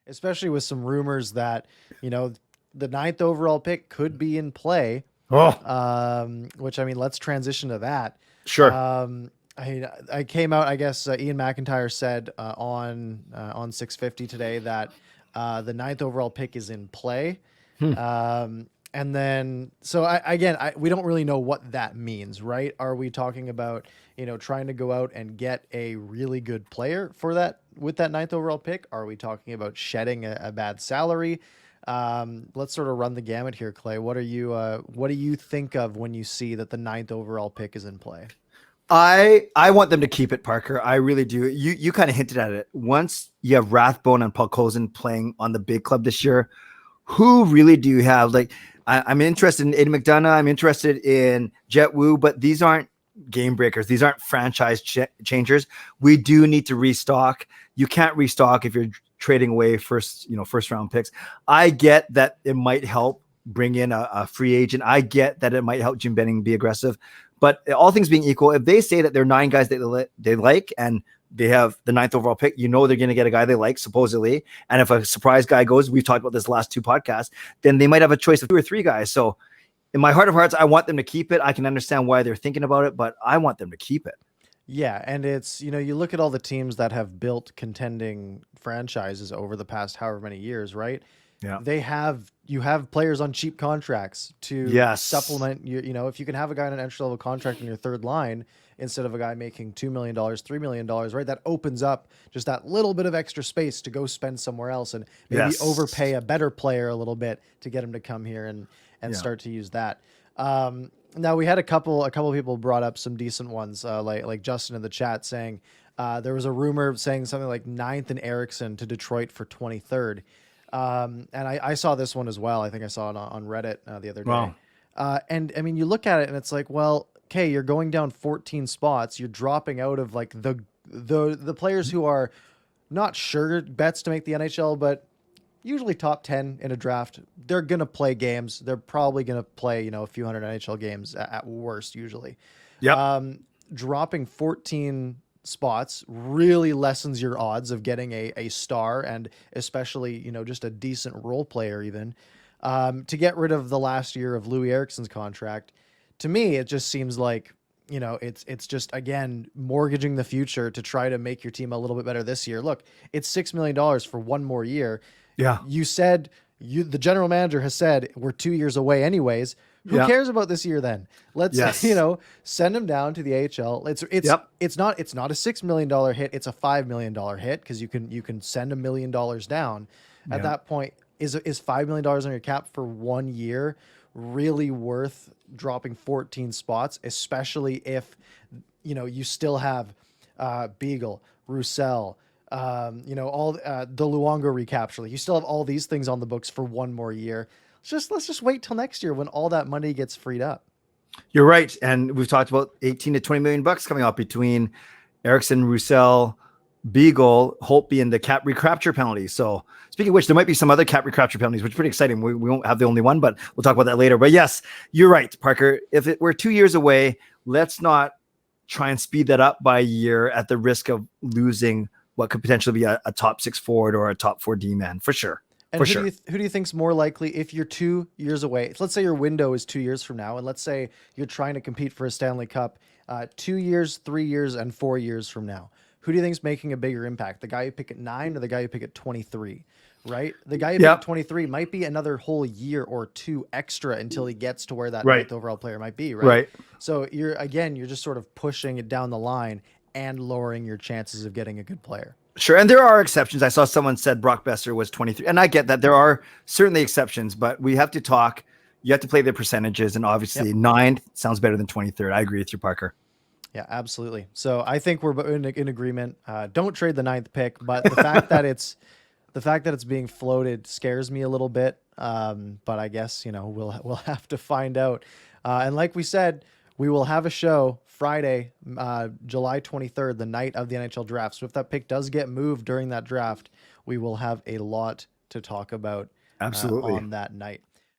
especially with some rumors that, the ninth overall pick could be in play. Oh, Which, I mean, let's transition to that. sure. I came out, I guess, Ian McIntyre said on 650 today that the ninth overall pick is in play. Hmm. And then, so we don't really know what that means, right? Are we talking about, trying to go out and get a really good player for that with that ninth overall pick? Are we talking about shedding a bad salary? Let's sort of run the gamut here, Clay. What do you think of when you see that the ninth overall pick is in play? I want them to keep it, Parker. I really do. You kind of hinted at it. Once you have Rathbone and Podkolzin playing on the big club this year, who really do you have? Like, I'm interested in Aiden McDonough. I'm interested in Jet Wu, but these aren't game breakers. These aren't franchise changers. We do need to restock. You can't restock if you're trading away first round picks. I get that it might help bring in a free agent. I get that it might help Jim Benning be aggressive, but all things being equal, if they say that there are 9 guys that they like and they have the 9th overall pick, they're going to get a guy they like, supposedly. And if a surprise guy goes, we've talked about this last 2 podcasts, then they might have a choice of 2 or 3 guys. So in my heart of hearts, I want them to keep it. I can understand why they're thinking about it, but I want them to keep it. Yeah, and it's, you look at all the teams that have built contending franchises over the past however many years, right? Yeah. You have players on cheap contracts to supplement your, if you can have a guy on an entry level contract in your third line instead of a guy making $2 million, $3 million, right? That opens up just that little bit of extra space to go spend somewhere else and maybe overpay a better player a little bit to get him to come here and start to use that. Now we had a couple of people brought up some decent ones, like Justin in the chat saying there was a rumor saying something like 9th and Eriksson to Detroit for 23rd. And I saw this one as well. I think I saw it on Reddit the other day. Wow. And I mean, you look at it and it's like, well, okay, you're going down 14 spots. You're dropping out of like the players who are not sure bets to make the NHL, but usually top 10 in a draft. They're going to play games. They're probably going to play, a few hundred NHL games at worst, usually. Yep. Dropping 14 spots really lessens your odds of getting a star and especially, just a decent role player even. To get rid of the last year of Louis Eriksson's contract, to me, it just seems like, it's just, again, mortgaging the future to try to make your team a little bit better this year. Look, it's $6 million for one more year. Yeah. You said the general manager has said we're 2 years away anyways. Who cares about this year then? Let's send him down to the AHL. It's not a $6 million hit. It's a $5 million hit because you can send $1 million down. At that point, is $5 million on your cap for 1 year really worth dropping 14 spots, especially if you still have Beagle, Roussel, all the Luongo recapture. You still have all these things on the books for 1 more year. Let's just wait till next year when all that money gets freed up. You're right. And we've talked about 18 to 20 million bucks coming out between Eriksson, Roussel, Beagle, Holtby, and the cap recapture penalty. So speaking of which, there might be some other cap recapture penalties, which is pretty exciting. We won't have the only one, but we'll talk about that later. But yes, you're right, Parker. If we're 2 years away, let's not try and speed that up by a year at the risk of losing what could potentially be a top 6 forward or a top 4 D man for sure. And who do you think's more likely if you're 2 years away? Let's say your window is 2 years from now, and let's say you're trying to compete for a Stanley Cup 2 years, 3 years, and 4 years from now. Who do you think's making a bigger impact? The guy you pick at 9 or the guy you pick at 23? Right? The guy you pick at 23 might be another whole year or 2 extra until he gets to where that 9th overall player might be, right? So you're just sort of pushing it down the line and lowering your chances of getting a good player. Sure. And there are exceptions. I saw someone said Brock Besser was 23. And I get that there are certainly exceptions, but we have to talk. You have to play the percentages. And obviously 9th sounds better than 23rd. I agree with you, Parker. Yeah, absolutely. So I think we're in agreement. Don't trade the 9th pick, but the fact that it's being floated scares me a little bit. But I guess, we'll have to find out. And like we said, we will have a show Friday, July 23rd, the night of the NHL draft. So if that pick does get moved during that draft, we will have a lot to talk about absolutely on that night.